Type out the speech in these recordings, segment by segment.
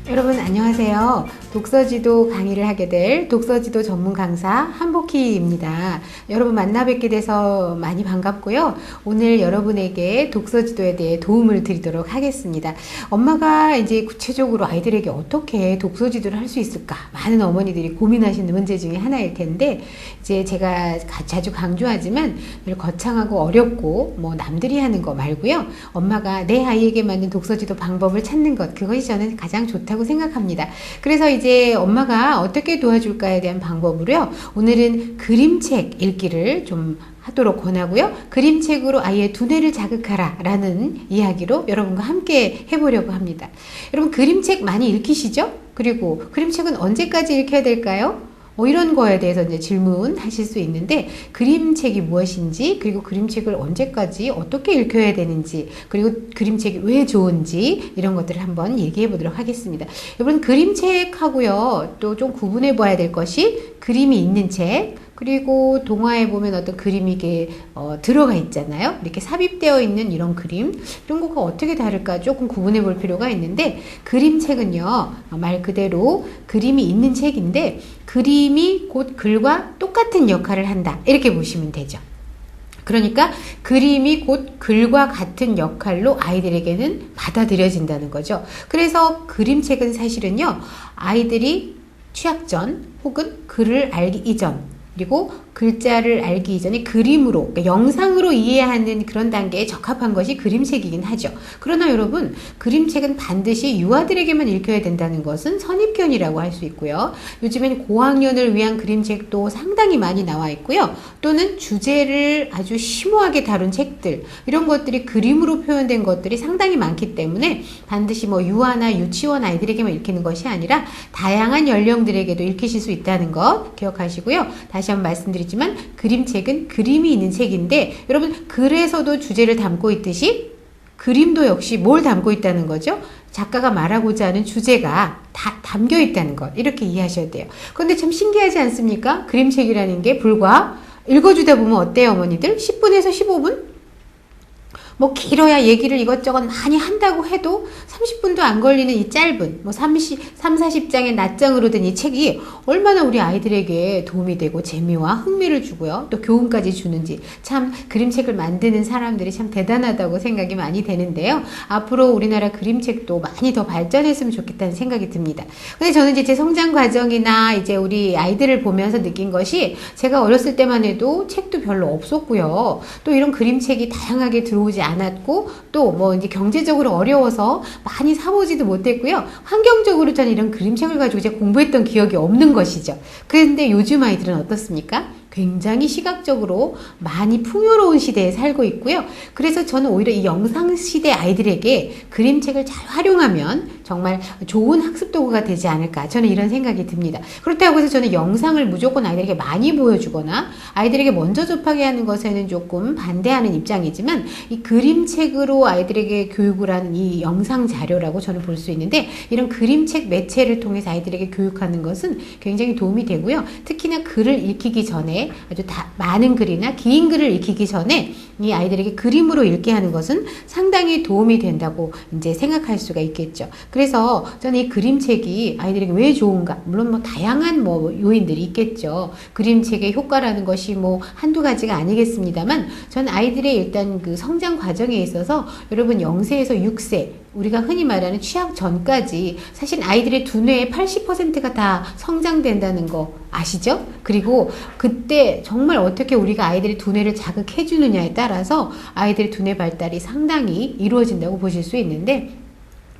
여러분 안녕하세요. 독서지도 강의를 하게 될 독서지도 전문 강사 한복희입니다. 여러분 만나 뵙게 돼서 많이 반갑고요. 오늘 여러분에게 독서지도에 대해 도움을 드리도록 하겠습니다. 엄마가 이제 구체적으로 아이들에게 어떻게 독서지도를 할 수 있을까? 많은 어머니들이 고민하시는 문제 중에 하나일 텐데, 이제 제가 자주 강조하지만 거창하고 어렵고 뭐 남들이 하는 거 말고요. 엄마가 내 아이에게 맞는 독서지도 방법을 찾는 것, 그것이 저는 가장 좋다고 생각합니다. 그래서 이제 엄마가 어떻게 도와줄까에 대한 방법으로요. 오늘은 그림책 읽기를 좀 하도록 권하고요. 그림책으로 아이의 두뇌를 자극하라 라는 이야기로 여러분과 함께 해보려고 합니다. 여러분 그림책 많이 읽히시죠? 그리고 그림책은 언제까지 읽혀야 될까요? 이런 거에 대해서 이제 질문하실 수 있는데, 그림책이 무엇인지, 그리고 그림책을 언제까지 어떻게 읽혀야 되는지, 그리고 그림책이 왜 좋은지, 이런 것들을 한번 얘기해 보도록 하겠습니다. 여러분 그림책하고요 또 좀 구분해 봐야 될 것이 그림이 있는 책, 그리고 동화에 보면 어떤 그림이 이게 들어가 있잖아요. 이렇게 삽입되어 있는 이런 그림, 이런 것과 어떻게 다를까 조금 구분해 볼 필요가 있는데, 그림책은요 말 그대로 그림이 있는 책인데 그림이 곧 글과 똑같은 역할을 한다, 이렇게 보시면 되죠. 그러니까 그림이 곧 글과 같은 역할로 아이들에게는 받아들여진다는 거죠. 그래서 그림책은 사실은요 아이들이 취학 전 혹은 글을 알기 이전, 그리고 글자를 알기 이전에 그림으로, 그러니까 영상으로 이해하는 그런 단계에 적합한 것이 그림책이긴 하죠. 그러나 여러분, 그림책은 반드시 유아들에게만 읽혀야 된다는 것은 선입견이라고 할 수 있고요. 요즘엔 고학년을 위한 그림책도 상당히 많이 나와 있고요. 또는 주제를 아주 심오하게 다룬 책들, 이런 것들이 그림으로 표현된 것들이 상당히 많기 때문에 반드시 뭐 유아나 유치원 아이들에게만 읽히는 것이 아니라 다양한 연령들에게도 읽히실 수 있다는 것 기억하시고요. 다시 한번 말씀드리지만 그림책은 그림이 있는 책인데, 여러분 글에서도 주제를 담고 있듯이 그림도 역시 뭘 담고 있다는 거죠? 작가가 말하고자 하는 주제가 다 담겨 있다는 것, 이렇게 이해하셔야 돼요. 그런데 참 신기하지 않습니까? 그림책이라는 게 불과 읽어주다 보면 어때요 어머니들? 10분에서 15분? 뭐 길어야 얘기를 이것저것 많이 한다고 해도 30분도 안 걸리는 이 짧은 뭐 40장의 낱장으로 된 이 책이 얼마나 우리 아이들에게 도움이 되고 재미와 흥미를 주고요. 또 교훈까지 주는지, 참 그림책을 만드는 사람들이 참 대단하다고 생각이 많이 되는데요. 앞으로 우리나라 그림책도 많이 더 발전했으면 좋겠다는 생각이 듭니다. 근데 저는 이제 제 성장 과정이나 이제 우리 아이들을 보면서 느낀 것이, 제가 어렸을 때만 해도 책도 별로 없었고요. 또 이런 그림책이 다양하게 들어오지 않았고, 또 뭐 이제 경제적으로 어려워서 많이 사보지도 못했고요. 환경적으로 저는 이런 그림책을 가지고 제가 공부했던 기억이 없는 것이죠. 그런데 요즘 아이들은 어떻습니까? 굉장히 시각적으로 많이 풍요로운 시대에 살고 있고요. 그래서 저는 오히려 이 영상 시대 아이들에게 그림책을 잘 활용하면 정말 좋은 학습 도구가 되지 않을까, 저는 이런 생각이 듭니다. 그렇다고 해서 저는 영상을 무조건 아이들에게 많이 보여주거나 아이들에게 먼저 접하게 하는 것에는 조금 반대하는 입장이지만, 이 그림책으로 아이들에게 교육을 하는 이 영상 자료라고 저는 볼 수 있는데, 이런 그림책 매체를 통해서 아이들에게 교육하는 것은 굉장히 도움이 되고요. 특히나 글을 읽히기 전에, 아주 많은 글이나 긴 글을 읽히기 전에 이 아이들에게 그림으로 읽게 하는 것은 상당히 도움이 된다고 이제 생각할 수가 있겠죠. 그래서 저는 이 그림책이 아이들에게 왜 좋은가, 물론 뭐 다양한 뭐 요인들이 있겠죠. 그림책의 효과라는 것이 뭐 한두 가지가 아니겠습니다만, 저는 아이들의 일단 그 성장 과정에 있어서, 여러분 0세에서 6세, 우리가 흔히 말하는 취학 전까지 사실 아이들의 두뇌의 80%가 다 성장된다는 거 아시죠? 그리고 그때 정말 어떻게 우리가 아이들의 두뇌를 자극해 주느냐에 따라서 아이들의 두뇌 발달이 상당히 이루어진다고 보실 수 있는데,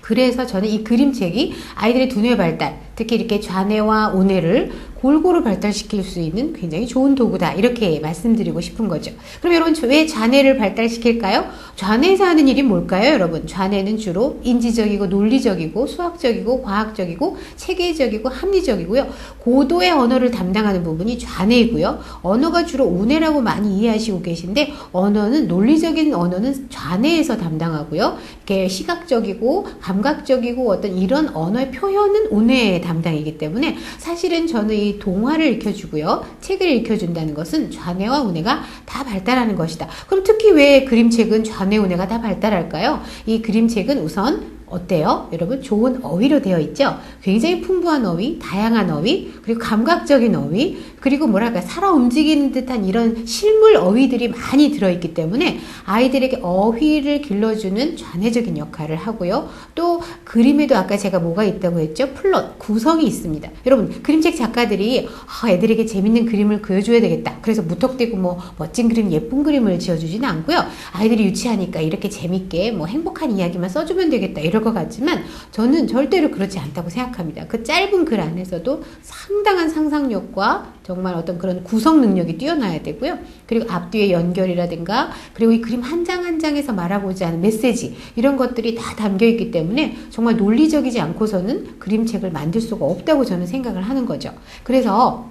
그래서 저는 이 그림책이 아이들의 두뇌 발달, 특히 이렇게 좌뇌와 우뇌를 골고루 발달시킬 수 있는 굉장히 좋은 도구다. 이렇게 말씀드리고 싶은 거죠. 그럼 여러분 왜 좌뇌를 발달시킬까요? 좌뇌에서 하는 일이 뭘까요, 여러분? 좌뇌는 주로 인지적이고 논리적이고 수학적이고 과학적이고 체계적이고 합리적이고요. 고도의 언어를 담당하는 부분이 좌뇌이고요. 언어가 주로 우뇌라고 많이 이해하시고 계신데 언어는 논리적인 언어는 좌뇌에서 담당하고요. 이렇게 시각적이고 감각적이고 어떤 이런 언어의 표현은 우뇌의 담당이기 때문에 사실은 저는 이 동화를 읽혀주고요. 책을 읽혀준다는 것은 좌뇌와 우뇌가 다 발달하는 것이다. 그럼 특히 왜 그림책은 좌뇌, 우뇌가 다 발달할까요? 이 그림책은 우선 어때요? 여러분 좋은 어휘로 되어 있죠? 굉장히 풍부한 어휘, 다양한 어휘, 그리고 감각적인 어휘, 그리고 뭐랄까 살아 움직이는 듯한 이런 실물 어휘들이 많이 들어있기 때문에 아이들에게 어휘를 길러주는 좌뇌적인 역할을 하고요. 또 그림에도 아까 제가 뭐가 있다고 했죠? 플롯, 구성이 있습니다. 여러분 그림책 작가들이 애들에게 재밌는 그림을 그려줘야 되겠다. 그래서 무턱대고 뭐 멋진 그림, 예쁜 그림을 지어주지는 않고요. 아이들이 유치하니까 이렇게 재밌게 뭐 행복한 이야기만 써주면 되겠다. 이럴 것 같지만 저는 절대로 그렇지 않다고 생각합니다. 그 짧은 글 안에서도 상당한 상상력과 정말 어떤 그런 구성 능력이 뛰어나야 되고요. 그리고 앞뒤의 연결이라든가 그리고 이 그림 한 장 한 장에서 말하고자 하는 메시지 이런 것들이 다 담겨 있기 때문에 정말 논리적이지 않고서는 그림책을 만들 수가 없다고 저는 생각을 하는 거죠. 그래서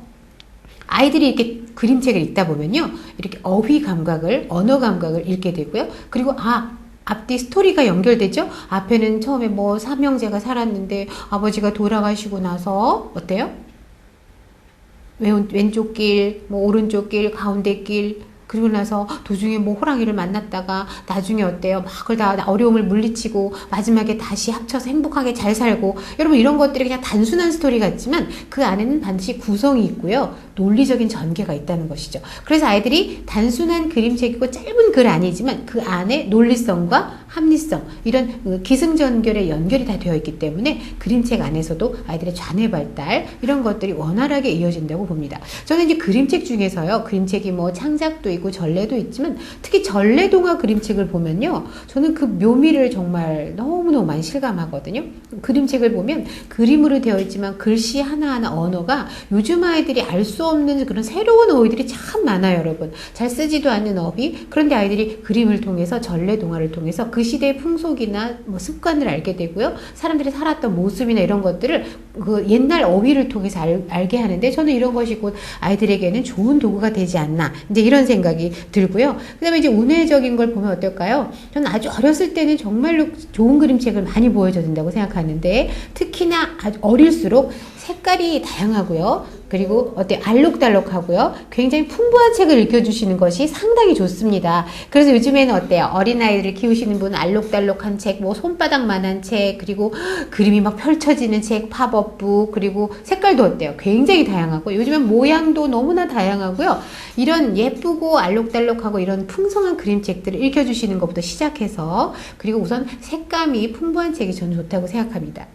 아이들이 이렇게 그림책을 읽다 보면요. 이렇게 어휘 감각을, 언어 감각을 읽게 되고요. 그리고 앞뒤 스토리가 연결되죠? 앞에는 처음에 뭐 삼형제가 살았는데 아버지가 돌아가시고 나서 어때요? 왼쪽 길, 뭐 오른쪽 길, 가운데 길, 그리고 나서 도중에 뭐 호랑이를 만났다가 나중에 어때요? 막 그걸 다 어려움을 물리치고 마지막에 다시 합쳐서 행복하게 잘 살고 여러분 이런 것들이 그냥 단순한 스토리 같지만 그 안에는 반드시 구성이 있고요. 논리적인 전개가 있다는 것이죠. 그래서 아이들이 단순한 그림책이고 짧은 글 아니지만 그 안에 논리성과 합리성 이런 기승전결의 연결이 다 되어 있기 때문에 그림책 안에서도 아이들의 좌뇌 발달 이런 것들이 원활하게 이어진다고 봅니다. 저는 이제 그림책 중에서요. 그림책이 뭐 창작도 있고 전래도 있지만 특히 전래동화 그림책을 보면요. 저는 그 묘미를 정말 너무너무 많이 실감하거든요. 그림책을 보면 그림으로 되어 있지만 글씨 하나하나 언어가 요즘 아이들이 알 수 없는 그런 새로운 어휘들이 참 많아요, 여러분. 잘 쓰지도 않는 어휘. 그런데 아이들이 그림을 통해서 전래동화를 통해서 그 시대의 풍속이나 뭐 습관을 알게 되고요. 사람들이 살았던 모습이나 이런 것들을 그 옛날 어휘를 통해서 알게 하는데 저는 이런 것이 곧 아이들에게는 좋은 도구가 되지 않나. 이제 이런 생각이 들고요. 그 다음에 이제 운회적인 걸 보면 어떨까요? 저는 아주 어렸을 때는 정말로 좋은 그림책을 많이 보여줘야 된다고 생각하는데 특히나 아주 어릴수록 색깔이 다양하고요. 그리고 알록달록하고요. 굉장히 풍부한 책을 읽혀주시는 것이 상당히 좋습니다. 그래서 요즘에는 어때요? 어린아이들을 키우시는 분은 알록달록한 책, 뭐 손바닥만한 책, 그리고 그림이 막 펼쳐지는 책, 팝업북, 그리고 색깔도 어때요? 굉장히 다양하고 요즘엔 모양도 너무나 다양하고요. 이런 예쁘고 알록달록하고 이런 풍성한 그림책들을 읽혀주시는 것부터 시작해서 그리고 우선 색감이 풍부한 책이 저는 좋다고 생각합니다.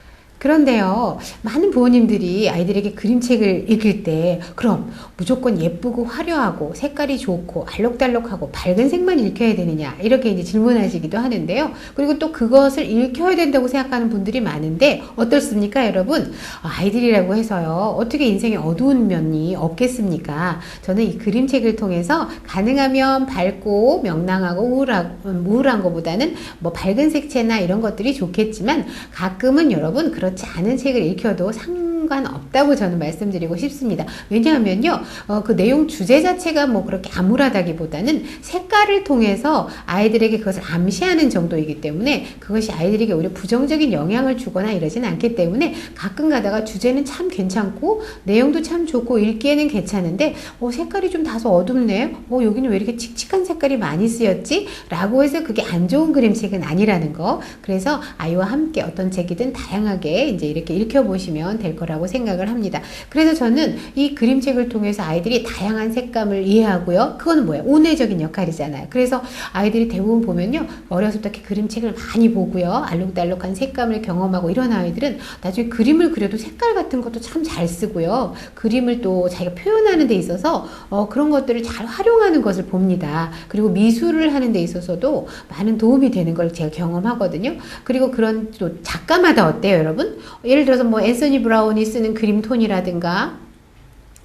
그런데요, 많은 부모님들이 아이들에게 그림책을 읽을 때 그럼 무조건 예쁘고 화려하고 색깔이 좋고 알록달록하고 밝은 색만 읽혀야 되느냐 이렇게 이제 질문하시기도 하는데요. 그리고 또 그것을 읽혀야 된다고 생각하는 분들이 많은데 어떻습니까, 여러분? 아이들이라고 해서요, 어떻게 인생에 어두운 면이 없겠습니까? 저는 이 그림책을 통해서 가능하면 밝고 명랑하고 우울한 것보다는 뭐 밝은 색채나 이런 것들이 좋겠지만 가끔은 여러분 그렇지 않은 책을 읽혀도 상관없다고 저는 말씀드리고 싶습니다. 왜냐하면요, 그 내용 주제 자체가 뭐 그렇게 암울하다기보다는 색깔을 통해서 아이들에게 그것을 암시하는 정도이기 때문에 그것이 아이들에게 오히려 부정적인 영향을 주거나 이러진 않기 때문에 가끔 가다가 주제는 참 괜찮고 내용도 참 좋고 읽기에는 괜찮은데 색깔이 좀 다소 어둡네. 여기는 왜 이렇게 칙칙한 색깔이 많이 쓰였지? 라고 해서 그게 안 좋은 그림책은 아니라는 거. 그래서 아이와 함께 어떤 책이든 다양하게 이제 이렇게 읽혀보시면 될 거라고 생각을 합니다. 그래서 저는 이 그림책을 통해서 아이들이 다양한 색감을 이해하고요. 그거는 뭐예요? 운회적인 역할이잖아요. 그래서 아이들이 대부분 보면요, 어려서부터 이렇게 그림책을 많이 보고요, 알록달록한 색감을 경험하고 이런 아이들은 나중에 그림을 그려도 색깔 같은 것도 참 잘 쓰고요. 그림을 또 자기가 표현하는 데 있어서 그런 것들을 잘 활용하는 것을 봅니다. 그리고 미술을 하는 데 있어서도 많은 도움이 되는 걸 제가 경험하거든요. 그리고 그런 또 작가마다 어때요, 여러분? 예를 들어서 뭐 앤서니 브라운이 사람이 쓰는 그림 톤이라든가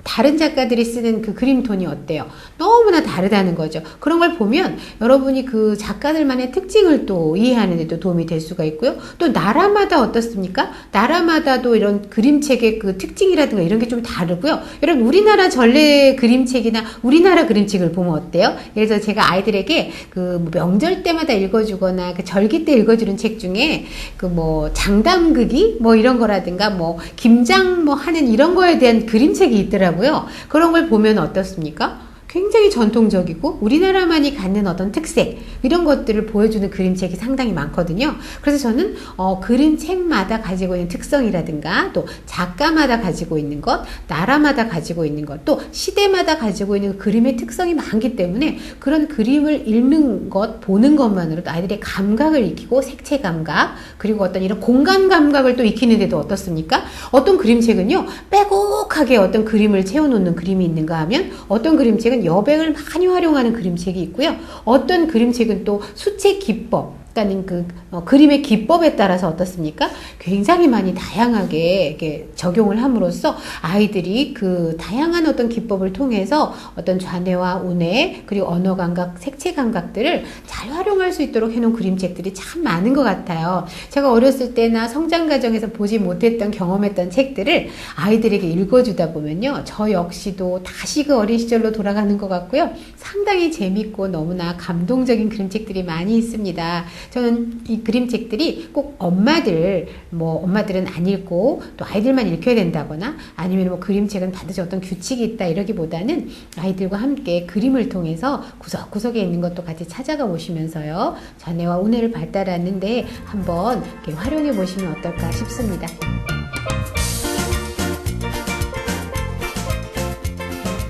다른 작가들이 쓰는 그 그림 톤이 어때요? 너무나 다르다는 거죠. 그런 걸 보면 여러분이 그 작가들만의 특징을 또 이해하는 데도 도움이 될 수가 있고요. 또 나라마다 어떻습니까? 나라마다도 이런 그림책의 그 특징이라든가 이런 게 좀 다르고요. 여러분 우리나라 전래 그림책이나 우리나라 그림책을 보면 어때요? 예를 들어 제가 아이들에게 그 뭐 명절 때마다 읽어주거나 그 절기 때 읽어주는 책 중에 그 뭐 장담극이 뭐 이런 거라든가 뭐 김장 뭐 하는 이런 거에 대한 그림책이 있더라고요. 그런 걸 보면 어떻습니까? 굉장히 전통적이고 우리나라만이 갖는 어떤 특색 이런 것들을 보여주는 그림책이 상당히 많거든요. 그래서 저는 그림책마다 가지고 있는 특성이라든가 또 작가마다 가지고 있는 것, 나라마다 가지고 있는 것, 또 시대마다 가지고 있는 그림의 특성이 많기 때문에 그런 그림을 읽는 것, 보는 것만으로도 아이들의 감각을 익히고 색채 감각 그리고 어떤 이런 공간 감각을 또 익히는데도 어떻습니까? 어떤 그림책은요 빼곡하게 어떤 그림을 채워놓는 그림이 있는가 하면 어떤 그림책은 여백을 많이 활용하는 그림책이 있고요. 어떤 그림책은 또 수채 기법, 그러니까 그림의 기법에 따라서 어떻습니까? 굉장히 많이 다양하게 이렇게 적용을 함으로써 아이들이 그 다양한 어떤 기법을 통해서 어떤 좌뇌와 우뇌 그리고 언어 감각, 색채 감각들을 잘 활용할 수 있도록 해놓은 그림책들이 참 많은 것 같아요. 제가 어렸을 때나 성장 과정에서 보지 못했던 경험했던 책들을 아이들에게 읽어주다 보면요. 저 역시도 다시 그 어린 시절로 돌아가는 것 같고요. 상당히 재밌고 너무나 감동적인 그림책들이 많이 있습니다. 저는 이 그림책들이 꼭 엄마들은 안 읽고 또 아이들만 읽혀야 된다거나 아니면 뭐 그림책은 반드시 어떤 규칙이 있다 이러기보다는 아이들과 함께 그림을 통해서 구석구석에 있는 것도 같이 찾아가 보시면서요. 좌뇌와 우뇌를 발달하는데 한번 이렇게 활용해 보시면 어떨까 싶습니다.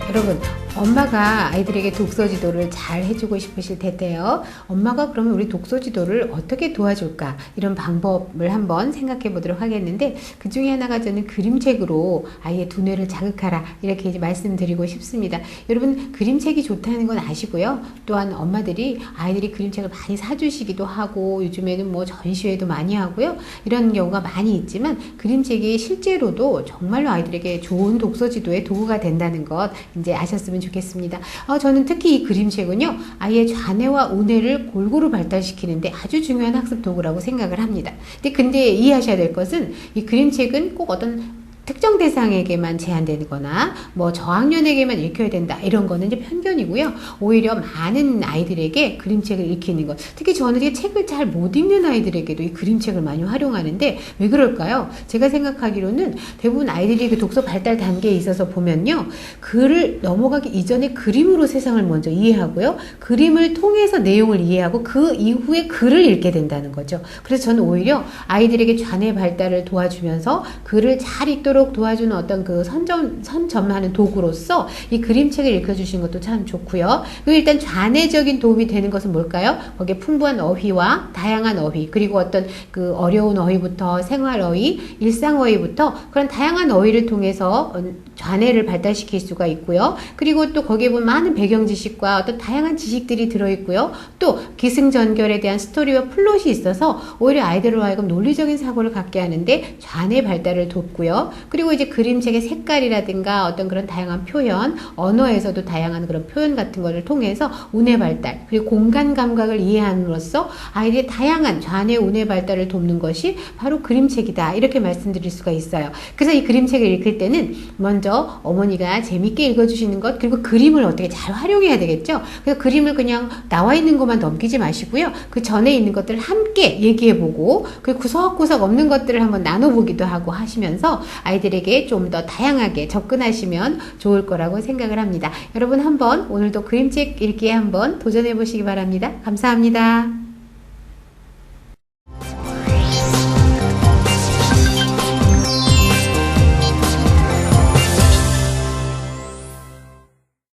여러분 엄마가 아이들에게 독서 지도를 잘 해주고 싶으실 텐데요. 엄마가 그러면 우리 독서 지도를 어떻게 도와줄까? 이런 방법을 한번 생각해 보도록 하겠는데 그 중에 하나가 저는 그림책으로 아이의 두뇌를 자극하라 이렇게 이제 말씀드리고 싶습니다. 여러분 그림책이 좋다는 건 아시고요. 또한 엄마들이 아이들이 그림책을 많이 사주시기도 하고 요즘에는 뭐 전시회도 많이 하고요. 이런 경우가 많이 있지만 그림책이 실제로도 정말로 아이들에게 좋은 독서 지도의 도구가 된다는 것 이제 아셨으면 좋겠습니다. 저는 특히 이 그림책은요 아이의 좌뇌와 우뇌를 골고루 발달시키는데 아주 중요한 학습 도구라고 생각을 합니다. 근데 이해하셔야 될 것은 이 그림책은 꼭 어떤 특정 대상에게만 제한되거나 뭐 저학년에게만 읽혀야 된다 이런 거는 이제 편견이고요. 오히려 많은 아이들에게 그림책을 읽히는 것, 특히 저는 이 책을 잘 못 읽는 아이들에게도 이 그림책을 많이 활용하는데 왜 그럴까요? 제가 생각하기로는 대부분 아이들이 그 독서 발달 단계에 있어서 보면요 글을 넘어가기 이전에 그림으로 세상을 먼저 이해하고요 그림을 통해서 내용을 이해하고 그 이후에 글을 읽게 된다는 거죠. 그래서 저는 오히려 아이들에게 좌뇌 발달을 도와주면서 글을 잘 읽도록 도와주는 어떤 그 선점하는 도구로서 이 그림책을 읽어주신 것도 참 좋고요. 그리고 일단 좌뇌적인 도움이 되는 것은 뭘까요? 거기에 풍부한 어휘와 다양한 어휘 그리고 어떤 그 어려운 어휘부터 생활 어휘, 일상 어휘부터 그런 다양한 어휘를 통해서 좌뇌를 발달시킬 수가 있고요. 그리고 또 거기에 보면 많은 배경 지식과 어떤 다양한 지식들이 들어있고요. 또 기승전결에 대한 스토리와 플롯이 있어서 오히려 아이들로 하여금 논리적인 사고를 갖게 하는데 좌뇌 발달을 돕고요. 그리고 이제 그림책의 색깔이라든가 어떤 그런 다양한 표현, 언어에서도 다양한 그런 표현 같은 것을 통해서 우뇌 발달, 그리고 공간 감각을 이해함으로써 아이들의 다양한 좌뇌, 우뇌 발달을 돕는 것이 바로 그림책이다. 이렇게 말씀드릴 수가 있어요. 그래서 이 그림책을 읽을 때는 먼저 어머니가 재밌게 읽어주시는 것, 그리고 그림을 어떻게 잘 활용해야 되겠죠? 그래서 그림을 그냥 나와 있는 것만 넘기지 마시고요. 그 전에 있는 것들을 함께 얘기해보고, 그리고 구석구석 없는 것들을 한번 나눠보기도 하고 하시면서 아이들에게 좀 더 다양하게 접근하시면 좋을 거라고 생각을 합니다. 여러분 한번 오늘도 그림책 읽기에 한번 도전해 보시기 바랍니다. 감사합니다.